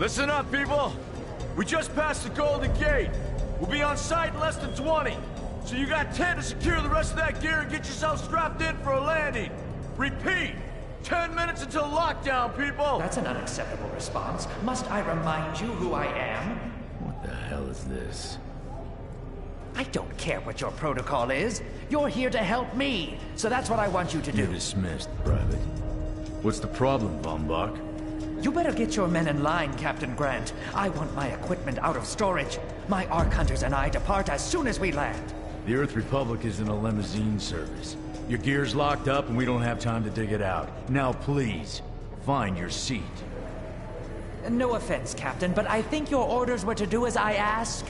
Listen up, people! We just passed the Golden Gate. We'll be on site in less than 20. So you got 10 to secure the rest of that gear and get yourself strapped in for a landing. Repeat! 10 minutes until lockdown, people! That's an unacceptable response. Must I remind you who I am? What the hell is this? I don't care what your protocol is. You're here to help me, so that's what I want you to do. You're dismissed, Private. What's the problem, Von Bach? You better get your men in line, Captain Grant. I want my equipment out of storage. My Ark Hunters and I depart as soon as we land. The Earth Republic is in a limousine service. Your gear's locked up and we don't have time to dig it out. Now please, find your seat. No offense, Captain, but I think your orders were to do as I ask.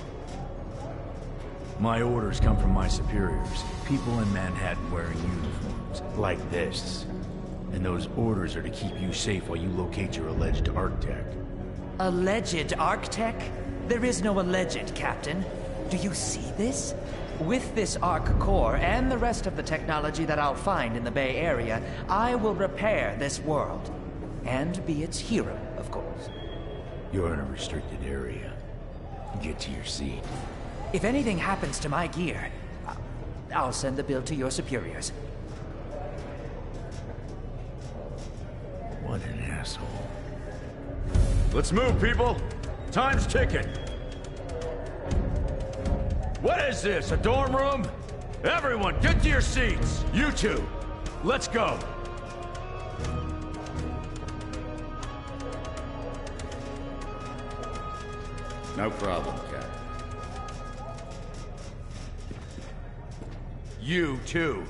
My orders come from my superiors. People in Manhattan wearing uniforms, like this. And those orders are to keep you safe while you locate your alleged Arc-Tech. Alleged Arc-Tech? There is no alleged, Captain. Do you see this? With this Arc core and the rest of the technology that I'll find in the Bay Area, I will repair this world. And be its hero, of course. You're in a restricted area. Get to your seat. If anything happens to my gear, I'll send the bill to your superiors. What an asshole. Let's move, people! Time's ticking! What is this, a dorm room? Everyone, get to your seats! You two, let's go! No problem, Cap. You too.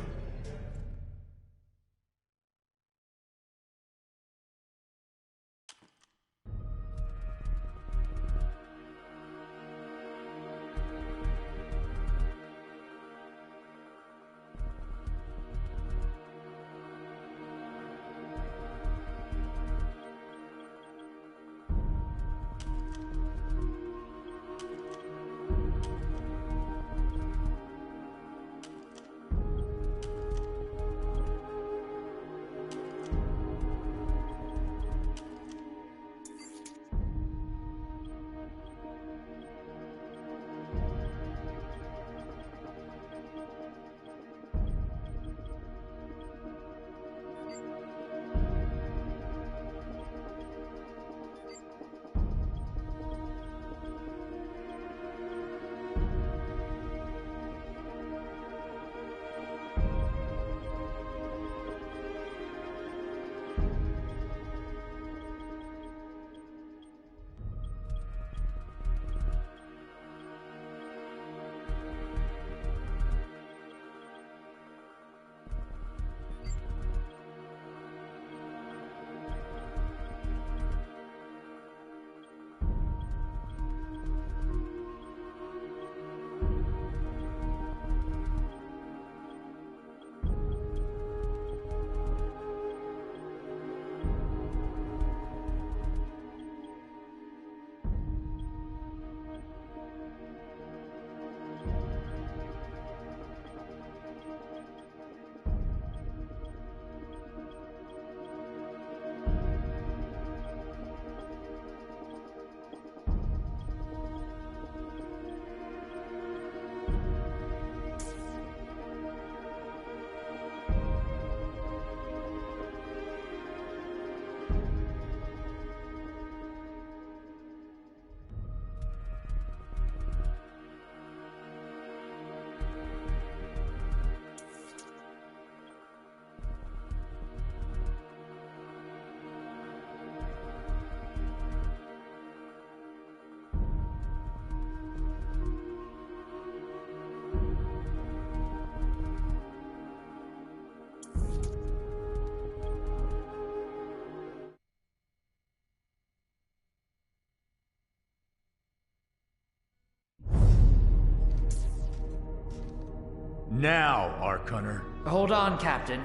Now, Ark Hunter. Hold on, Captain.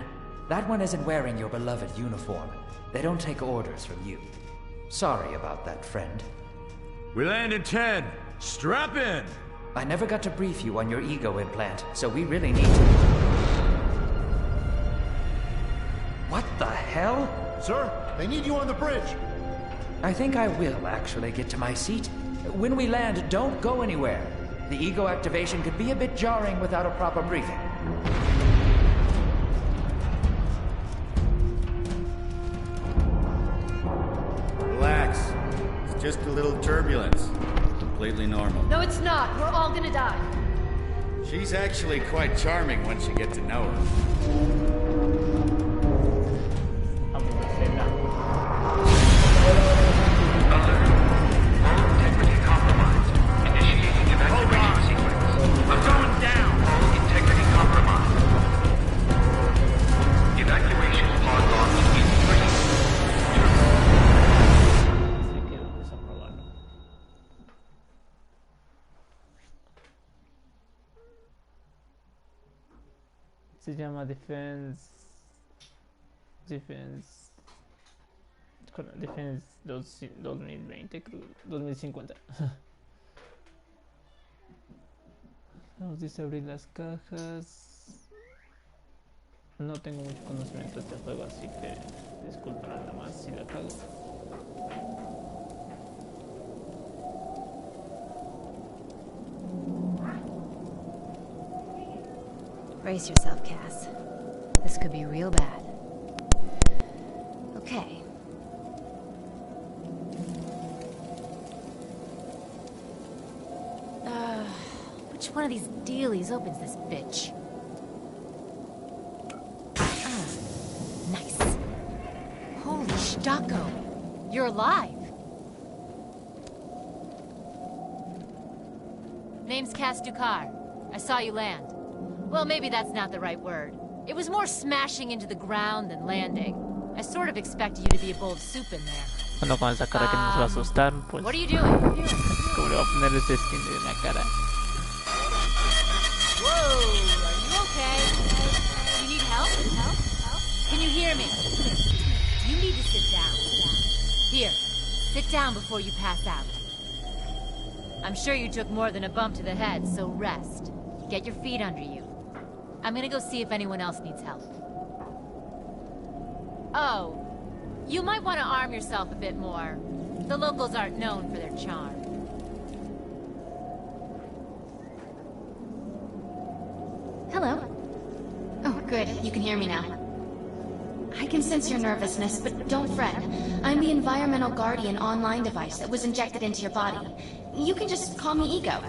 That one isn't wearing your beloved uniform. They don't take orders from you. Sorry about that, friend. We land in 10. Strap in! I never got to brief you on your ego implant, so we really need to... What the hell? Sir, they need you on the bridge. I think I will actually get to my seat. When we land, don't go anywhere. The ego activation could be a bit jarring without a proper briefing. Relax. It's just a little turbulence. Completely normal. No, it's not. We're all gonna die. She's actually quite charming once you get to know her. Se llama Defiance 2020, creo, 2050. Nos dice abrir las cajas. No tengo mucho conocimiento de este juego, así que disculpen nada más si la cago. Brace yourself, Cass. This could be real bad. Okay. Which one of these dealies opens this bitch? Nice. Holy Stocko. You're alive. Name's Cass Dukar. I saw you land. Well, maybe that's not the right word. It was more smashing into the ground than landing. I sort of expected you to be a bowl of soup in there. Bueno, con esa cara que nos va a asustar, pues... What are you doing? ¿Cómo le va a poner ese skin de una cara? Whoa, are you okay? You need help? Can you hear me? You need to sit down. Here, sit down before you pass out. I'm sure you took more than a bump to the head, so rest. Get your feet under you. I'm gonna go see if anyone else needs help. Oh, you might want to arm yourself a bit more. The locals aren't known for their charm. Hello. Oh, good. You can hear me now. I can sense your nervousness, but don't fret. I'm the Environmental Guardian online device that was injected into your body. You can just call me Ego.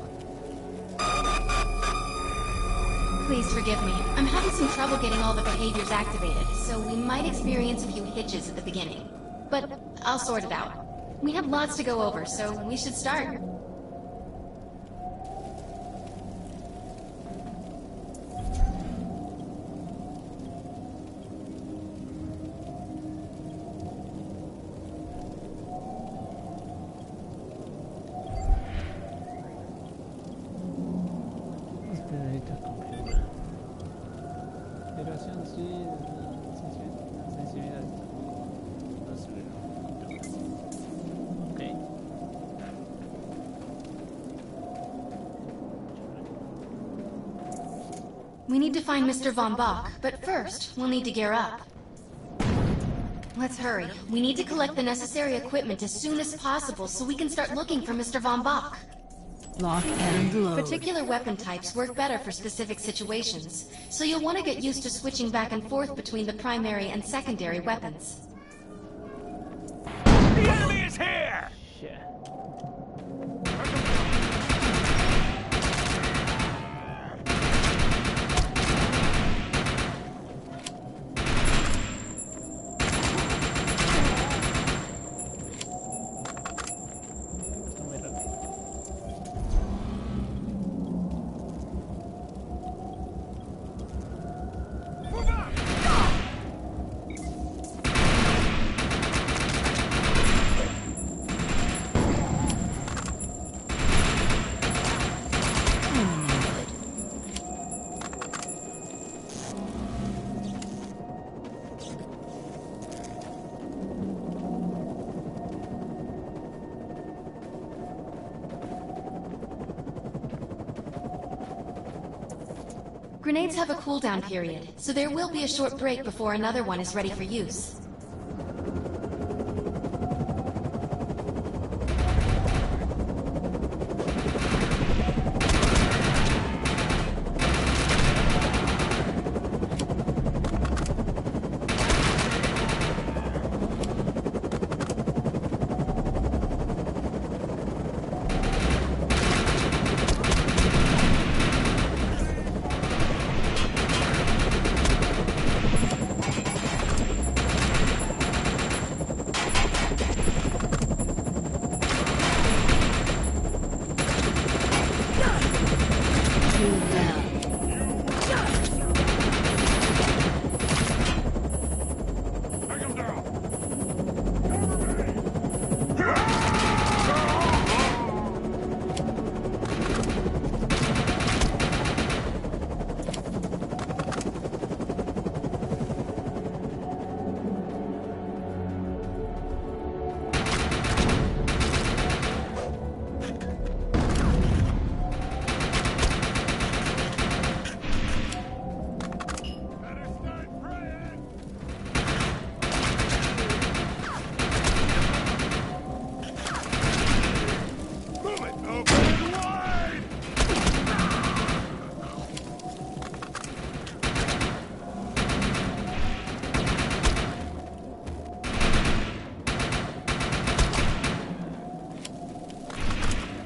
Please forgive me. I'm having some trouble getting all the behaviors activated, so we might experience a few hitches at the beginning. But I'll sort it out. We have lots to go over, so we should start. We need to find Mr. Von Bach, but first, we'll need to gear up. Let's hurry. We need to collect the necessary equipment as soon as possible so we can start looking for Mr. Von Bach. Lock and load. Particular weapon types work better for specific situations, so you'll want to get used to switching back and forth between the primary and secondary weapons. The enemy is here! Shit. Grenades have a cooldown period, so there will be a short break before another one is ready for use.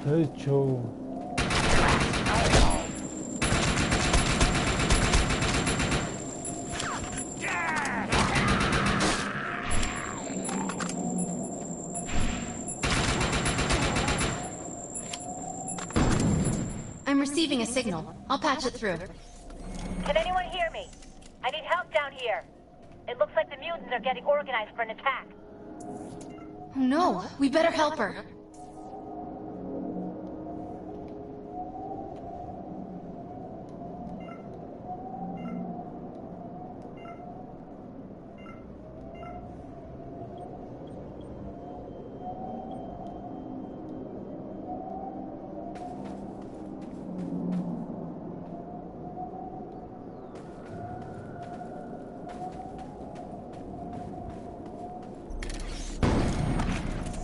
Hecho. I'm receiving a signal. I'll patch it through. Can anyone hear me? I need help down here. It looks like the mutants are getting organized for an attack. Oh no, we better help her.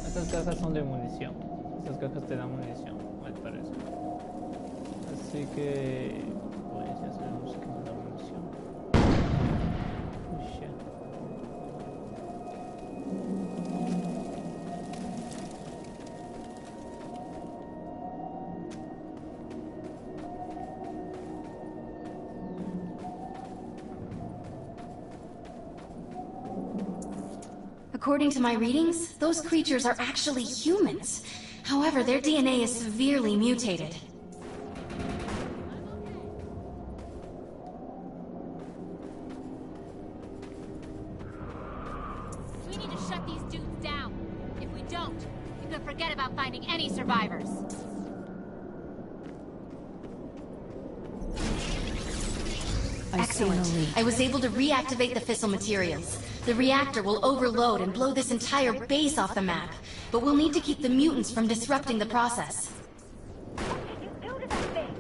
Estas cajas son de munición. Estas cajas te dan munición, al parecer. Así que... pues ya sabemos que nos da munición. Uy, shit. According to my readings, those creatures are actually humans. However, their DNA is severely mutated. We need to shut these dudes down. If we don't, you can forget about finding any survivors. Excellent. I was able to reactivate the fissile materials. The reactor will overload and blow this entire base off the map. But we'll need to keep the mutants from disrupting the process. What can you do to that thing?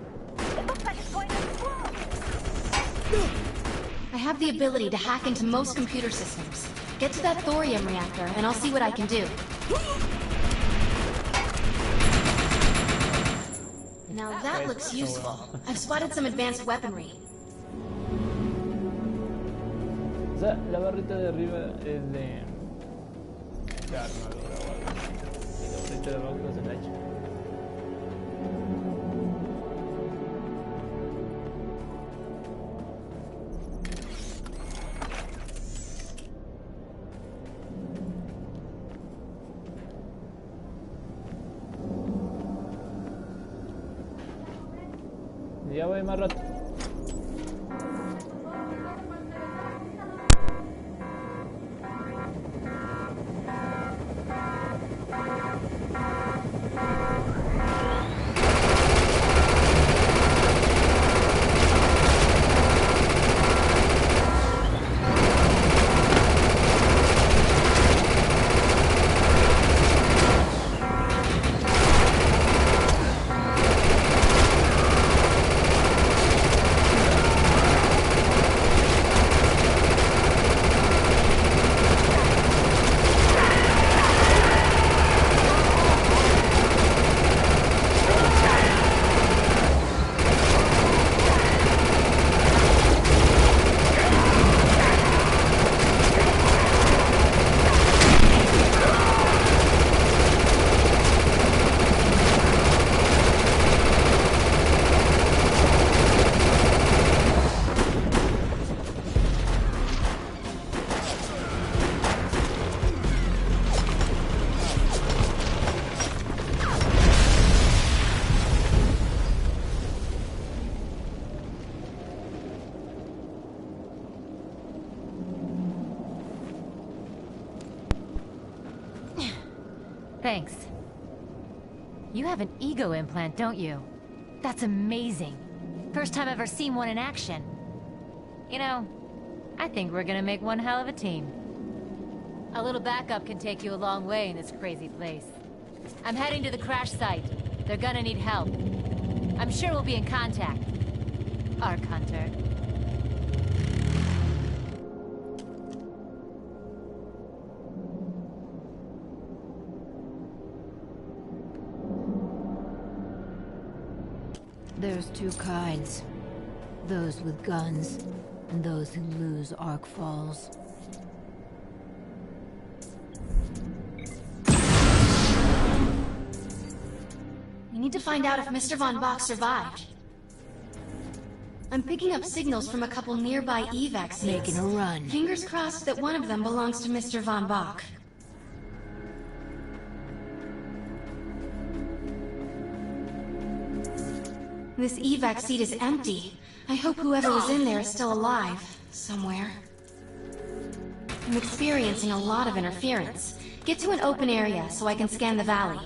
It looks like it's going to explode. I have the ability to hack into most computer systems. Get to that thorium reactor, and I'll see what I can do. Now that looks useful. I've spotted some advanced weaponry. O sea, la barrita de arriba es de armadura o algo así. Y la barrita de abajo es del hacha. Ya voy más rato. Thanks. You have an ego implant, don't you? That's amazing. First time I've ever seen one in action. You know, I think we're gonna make one hell of a team. A little backup can take you a long way in this crazy place. I'm heading to the crash site. They're gonna need help. I'm sure we'll be in contact. Arc Hunter. There's two kinds. Those with guns, and those who lose Arc Falls. need to find out if Mr. Von Bach survived. I'm picking up signals from a couple nearby evac seats. Making a run. Fingers crossed that one of them belongs to Mr. Von Bach. This evac seat is empty. I hope whoever was in there is still alive. Somewhere. I'm experiencing a lot of interference. Get to an open area so I can scan the valley.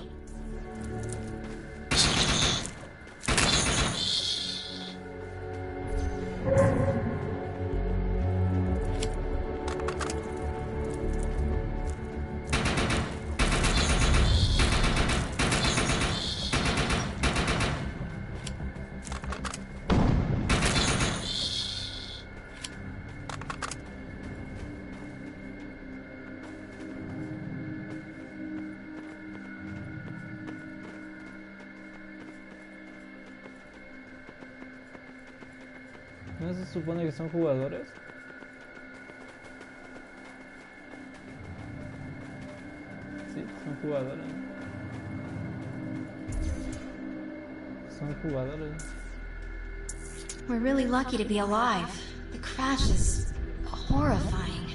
¿No se supone que son jugadores? Sí, son jugadores. Son jugadores. We're really lucky to be alive. The crash is horrifying.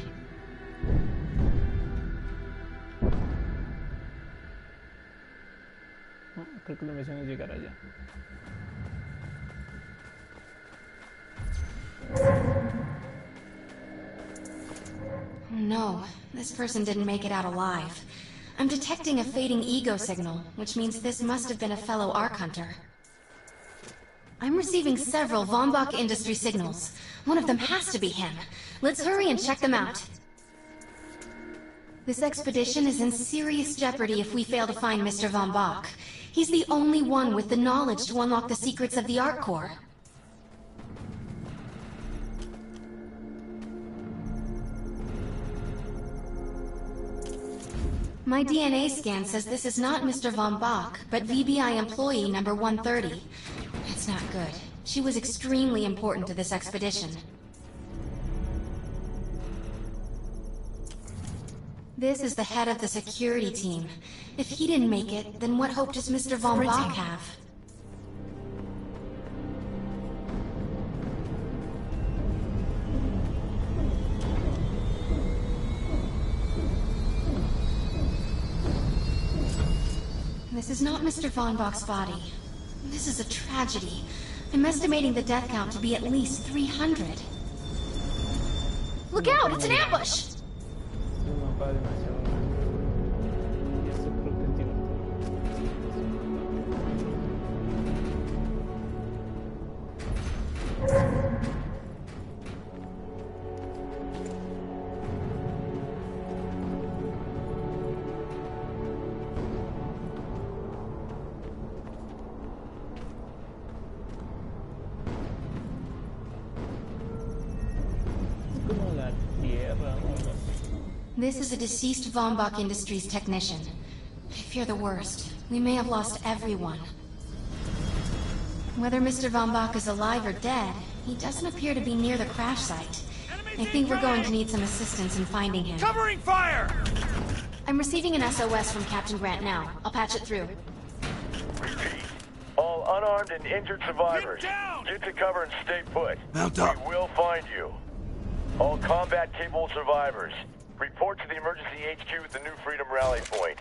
Oh, creo que la misión es llegar allá. No, this person didn't make it out alive. I'm detecting a fading ego signal, which means this must have been a fellow Ark Hunter. I'm receiving several Von Bach Industry signals. One of them has to be him. Let's hurry and check them out. This expedition is in serious jeopardy if we fail to find Mr. Von Bach. He's the only one with the knowledge to unlock the secrets of the Ark Core. My DNA scan says this is not Mr. Von Bach, but VBI employee number 130. It's not good. She was extremely important to this expedition. This is the head of the security team. If he didn't make it, then what hope does Mr. Von Bach have? This is not Mr. Von Bach's body. This is a tragedy. I'm estimating the death count to be at least 300. Look out! It's an ambush! Un mapa demasiado grande. Y esto creo que es divertido. Como la tierra o algo así. This is a deceased Von Bach Industries technician. I fear the worst. We may have lost everyone. Whether Mr. Von Bach is alive or dead, he doesn't appear to be near the crash site. I think we're going to need some assistance in finding him. Covering fire! I'm receiving an SOS from Captain Grant now. I'll patch it through. Repeat. All unarmed and injured survivors, get to cover and stay put. Mount up. We will find you. All combat-capable survivors, report to the emergency HQ at the New Freedom Rally Point.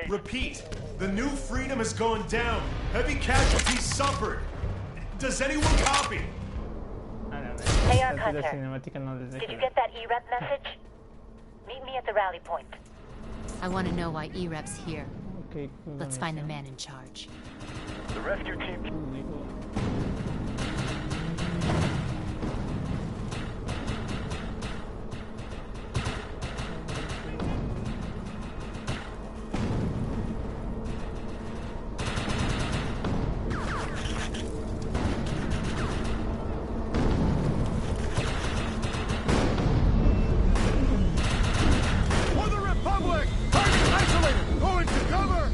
Repeat. The New Freedom has gone down. Heavy casualties suffered. Does anyone copy? Hey, Ark Casi la Hunter. cinemática no les Did deja you ver. get that EREP message? Meet me at the rally point. I want to know why EREP's here. Ok, una Let's find the misión. man in charge. The rescue team... Digo, For the Republic! Target isolated! Going to cover!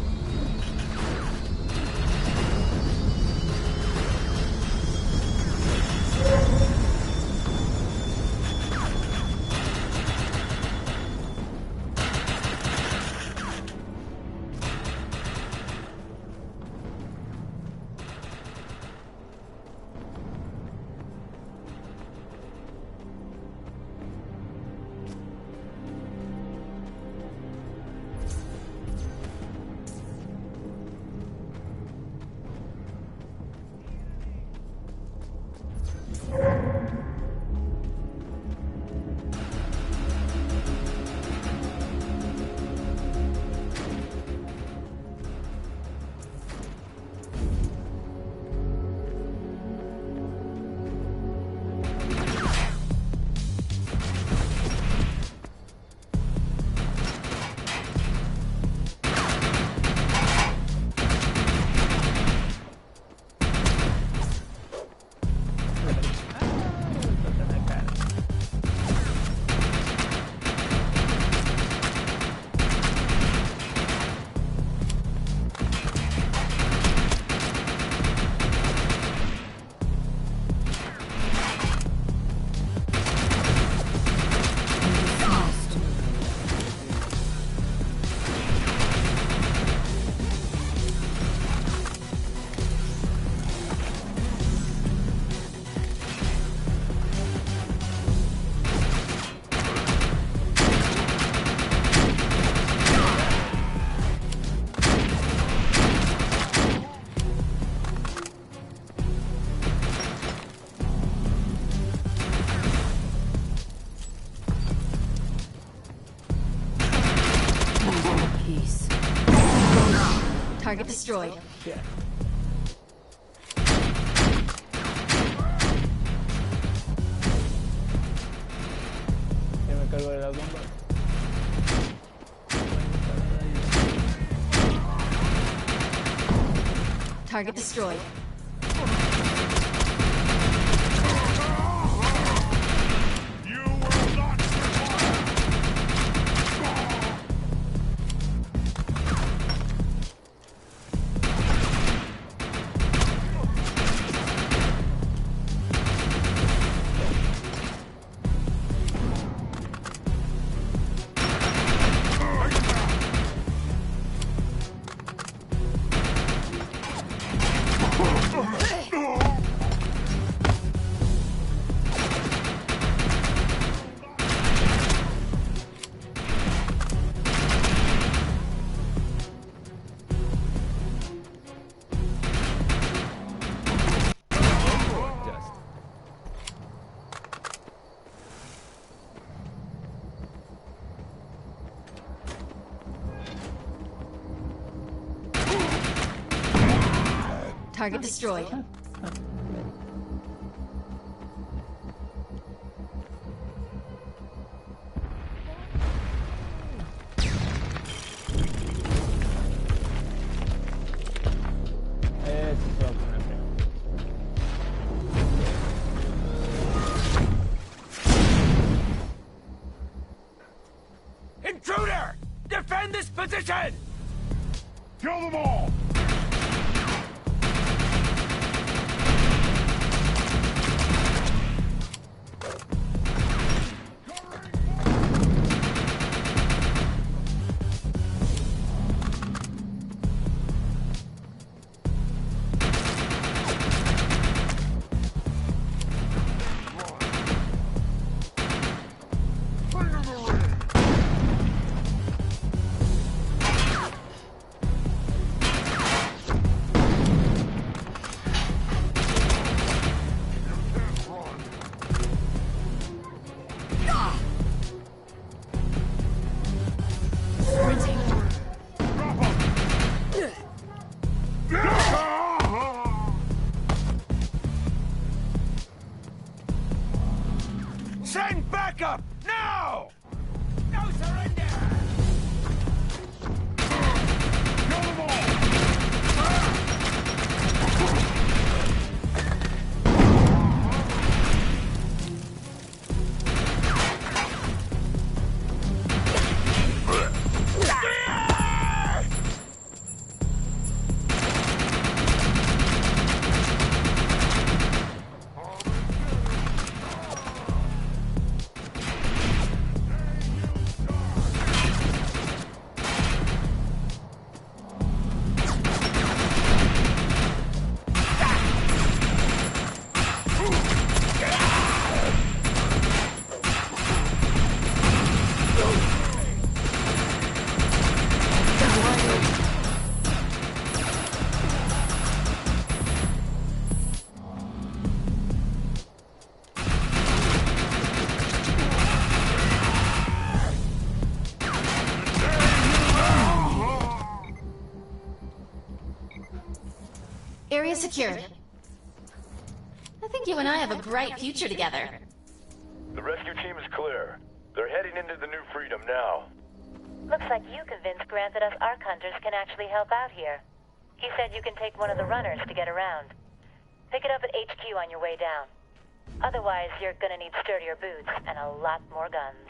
Target destroyed. Yeah. Ya me cargo de las bombas. Target destroyed. You will not survive! Target destroyed. Eso se va a poner feo. Intruder! Defend this position! Kill them all! Send backup! Now! No surrender! Kill them all! Area secured. I think you and I have a bright future together. The rescue team is clear. They're heading into the New Freedom now. Looks like you convinced Grant that us Ark Hunters can actually help out here. He said you can take one of the runners to get around. Pick it up at HQ on your way down. Otherwise, you're gonna need sturdier boots and a lot more guns.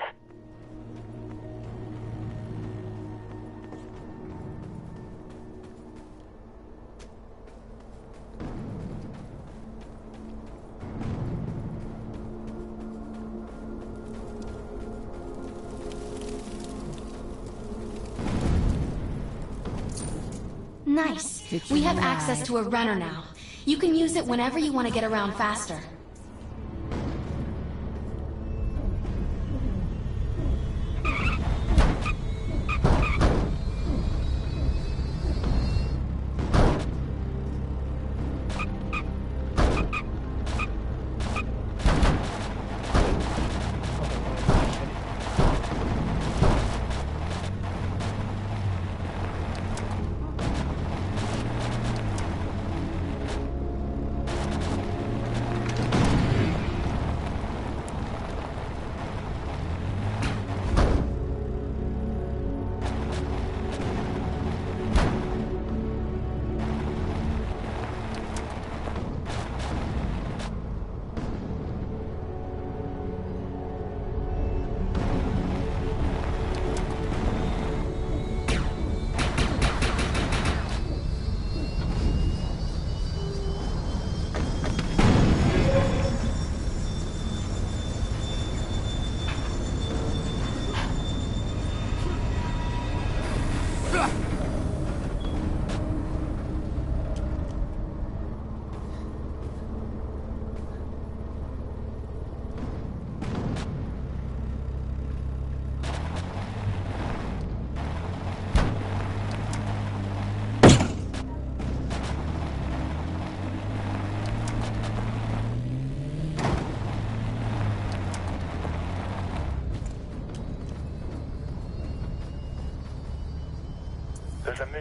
Nice. We have access to a runner now. You can use it whenever you want to get around faster.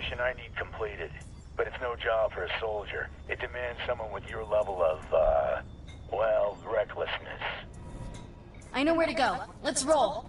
mission I need completed. But it's no job for a soldier. It demands someone with your level of, well, recklessness. I know where to go. Let's roll.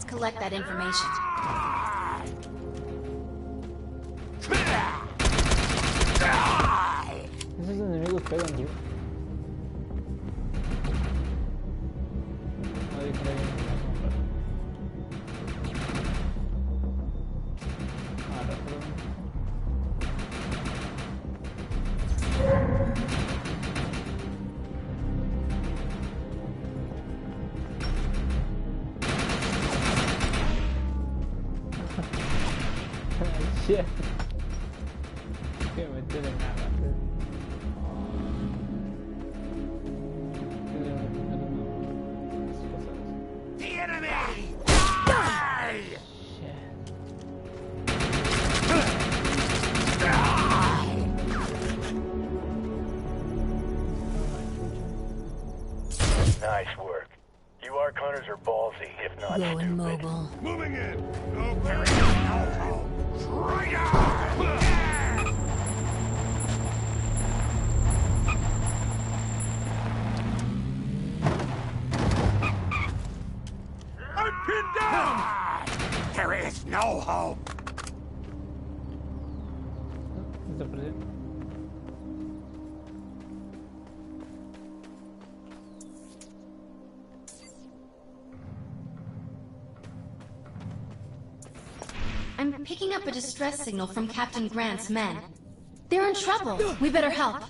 Collect that information. Esos enemigos pegan, tío. Ahí por ahí. Shit. Que meter en nada. The enemy! Die! Nice work. You Ark hunters are ballsy, if not Go stupid. immobile. Moving in! I'm pinned down! There is no hope! Desapareció. I'm picking up a distress signal from Captain Grant's men. They're in trouble. We better help.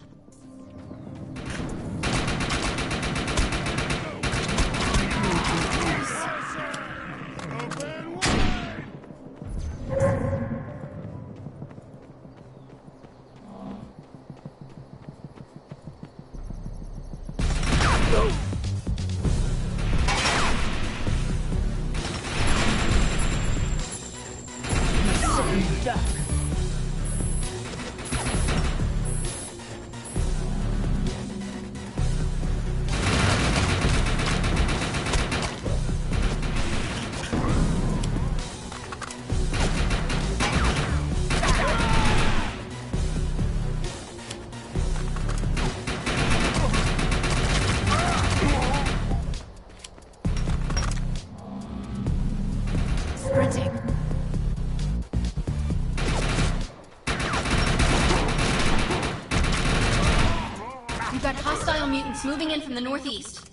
We've got hostile mutants moving in from the northeast.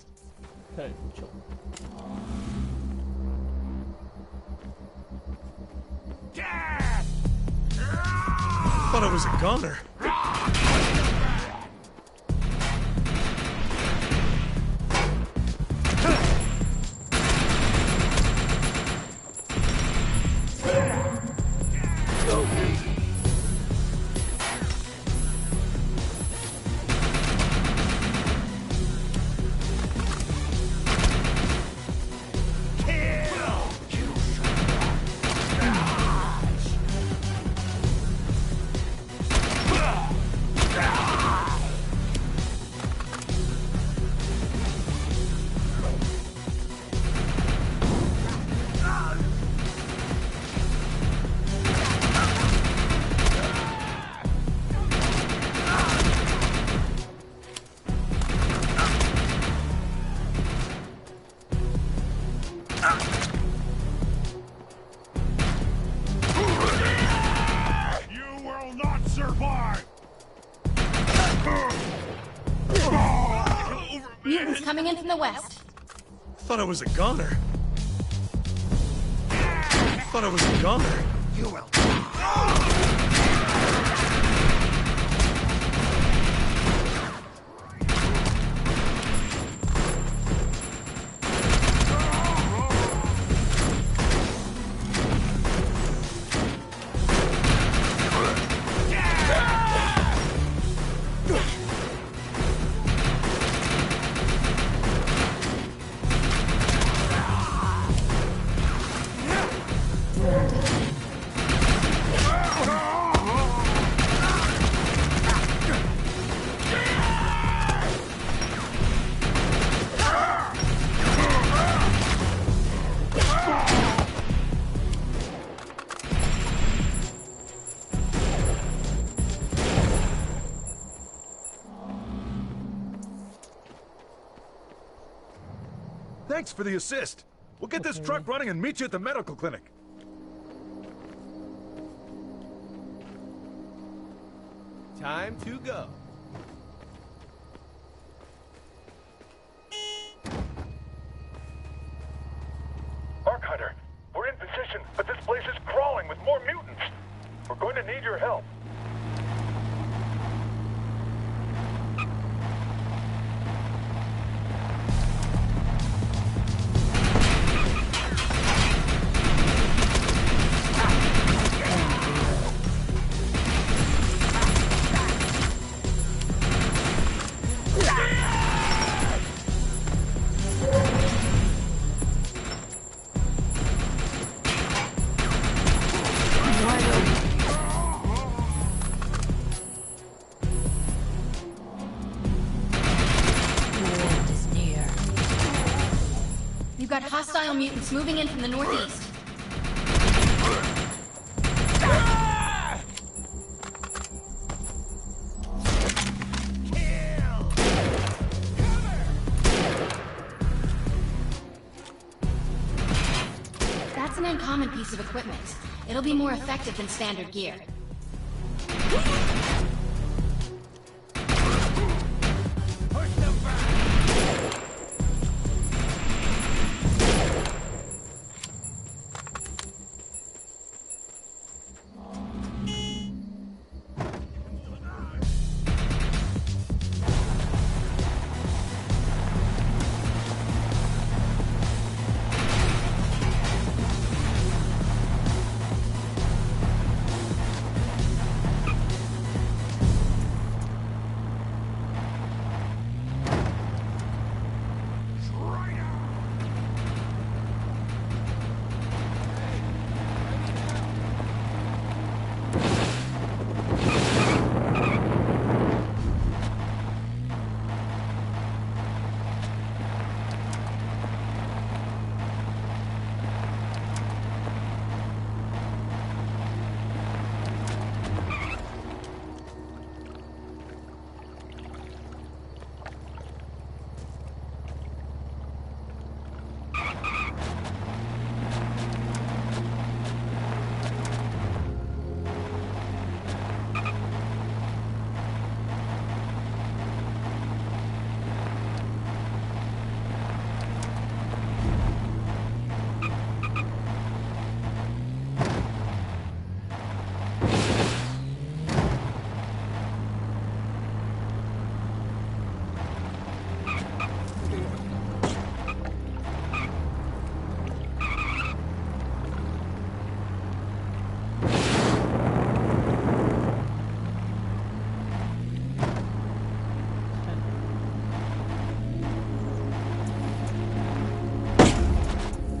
Okay. Thought I was a goner. Mutants coming in from the west. Thought I was a goner. Thought I was a goner. You will. Thanks for the assist. We'll get this truck running and meet you at the medical clinic. Time to go. Arc Hunter, we're in position, but this place is crawling with more mutants. We're going to need your help. You've got hostile mutants moving in from the northeast. That's an uncommon piece of equipment. It'll be more effective than standard gear.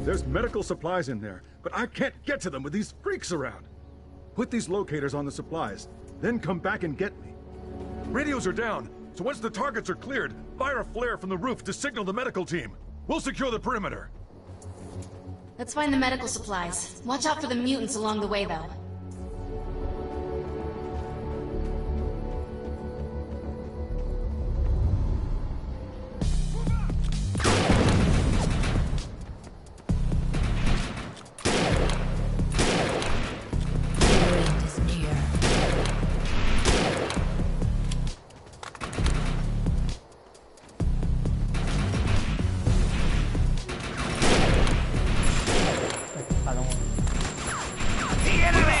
There's medical supplies in there, but I can't get to them with these freaks around. Put these locators on the supplies, then come back and get me. Radios are down, so once the targets are cleared, fire a flare from the roof to signal the medical team. We'll secure the perimeter. Let's find the medical supplies. Watch out for the mutants along the way, though.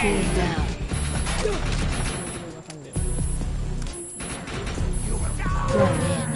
Shield down. Going in.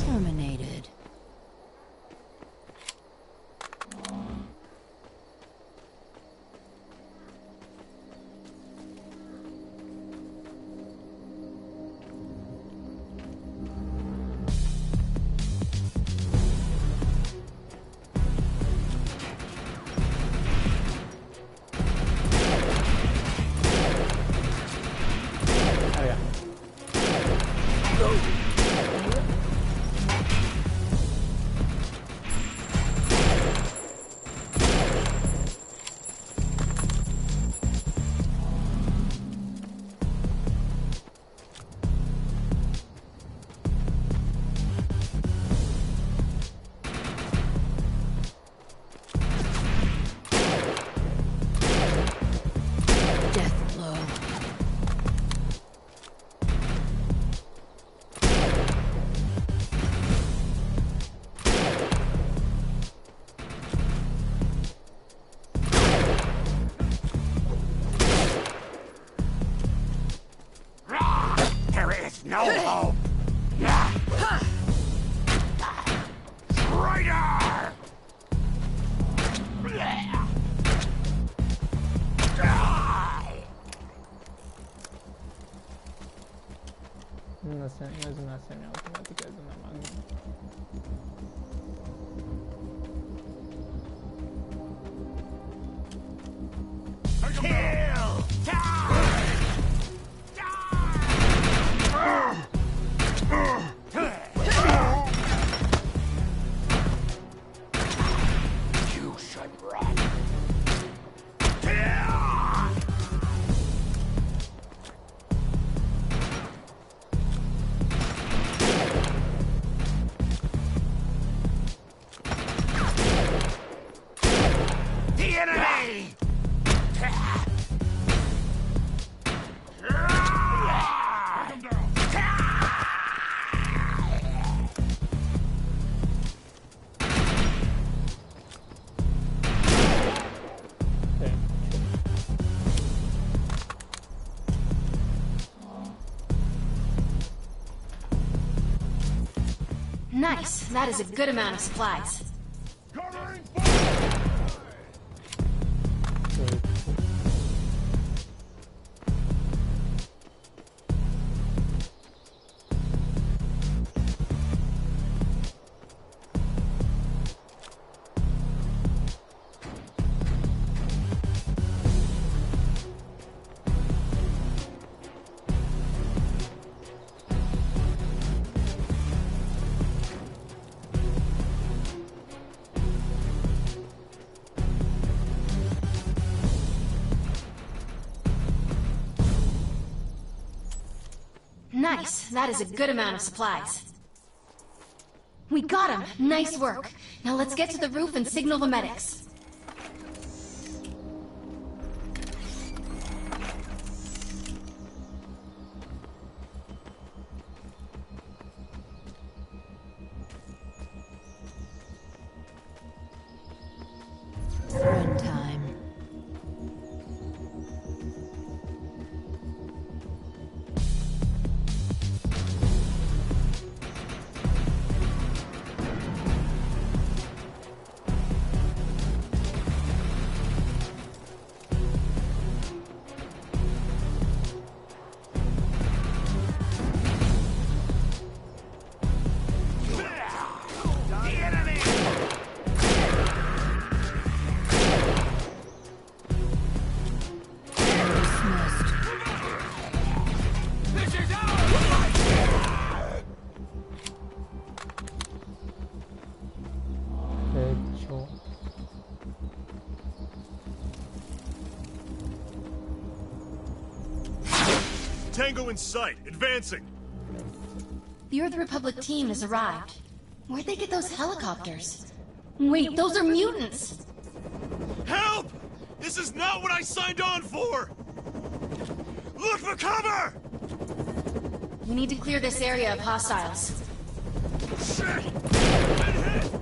Terminated. Death blow. There is no hope. Traitor! No es una semiautomática, es una máquina. Kill! You should run. The enemy! Nice. That is a good amount of supplies. Nice. That is a good amount of supplies. We got him. Nice work. Now let's get to the roof and signal the medics. Run time. Tango in sight, advancing. The Earth Republic team has arrived. Where'd they get those helicopters? Wait, those are mutants! Help! This is not what I signed on for! Look for cover! We need to clear this area of hostiles. Shit! Been hit!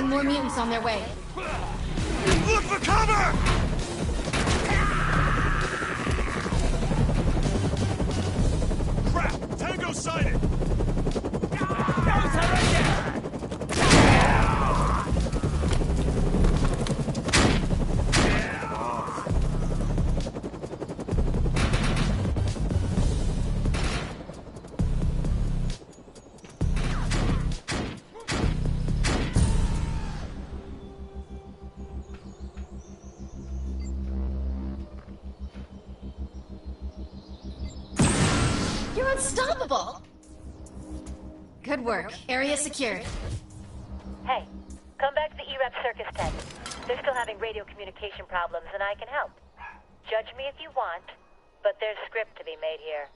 More mutants on their way. Look for cover! Crap! Tango sighted! You're unstoppable! Good work. Area secured. Hey, come back to the E-Rep circus tent. They're still having radio communication problems, and I can help. Judge me if you want, but there's script to be made here.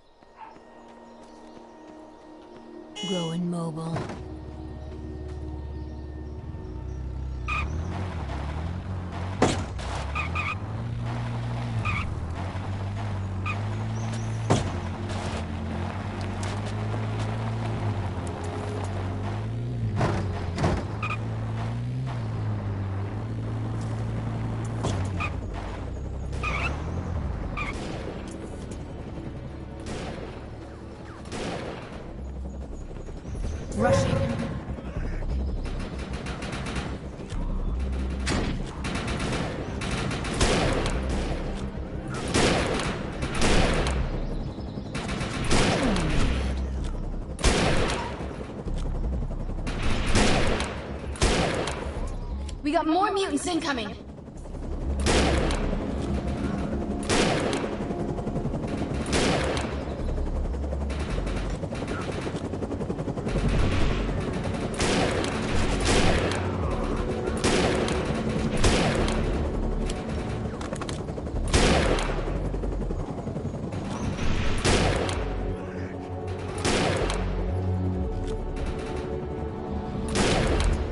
Growing mobile. Rushing. We got more mutants incoming.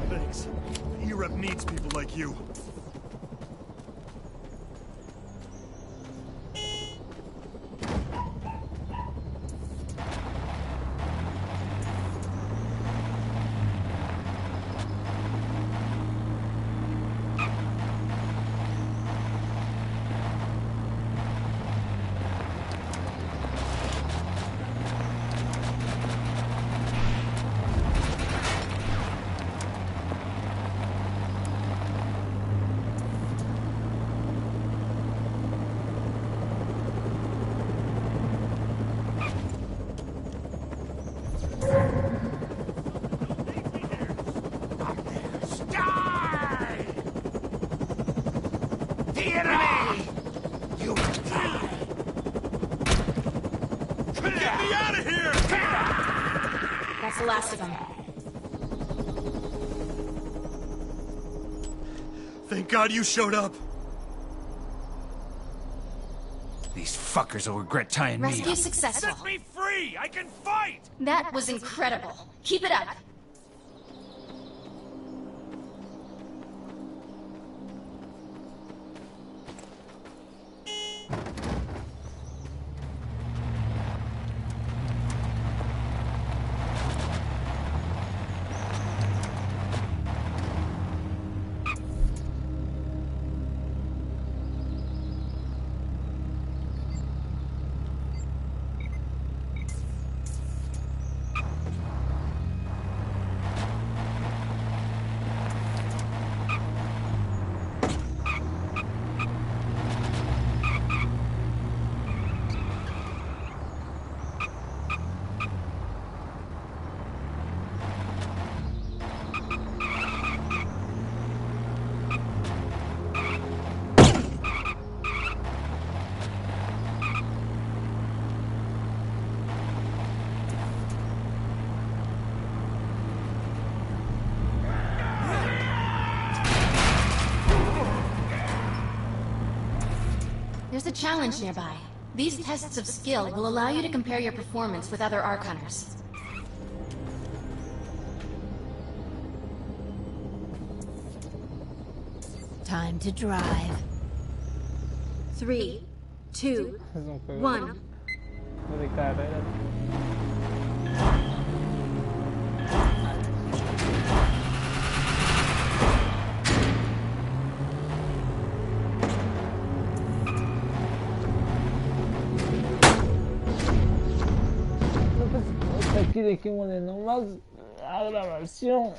Thanks. E-Rep needs people like you. Die! The enemy! You will die! Get me out of here! That's the last of them. Thank God you showed up. These fuckers will regret tying me Rescue up. successful. Set me free! I can fight! That was incredible. Keep it up. There's a challenge nearby. These tests of skill will allow you to compare your performance with other Ark Hunters. Time to drive. 3, 2, Es un juego 1. de carreras. Pues aquí dejémosle nomás la grabación.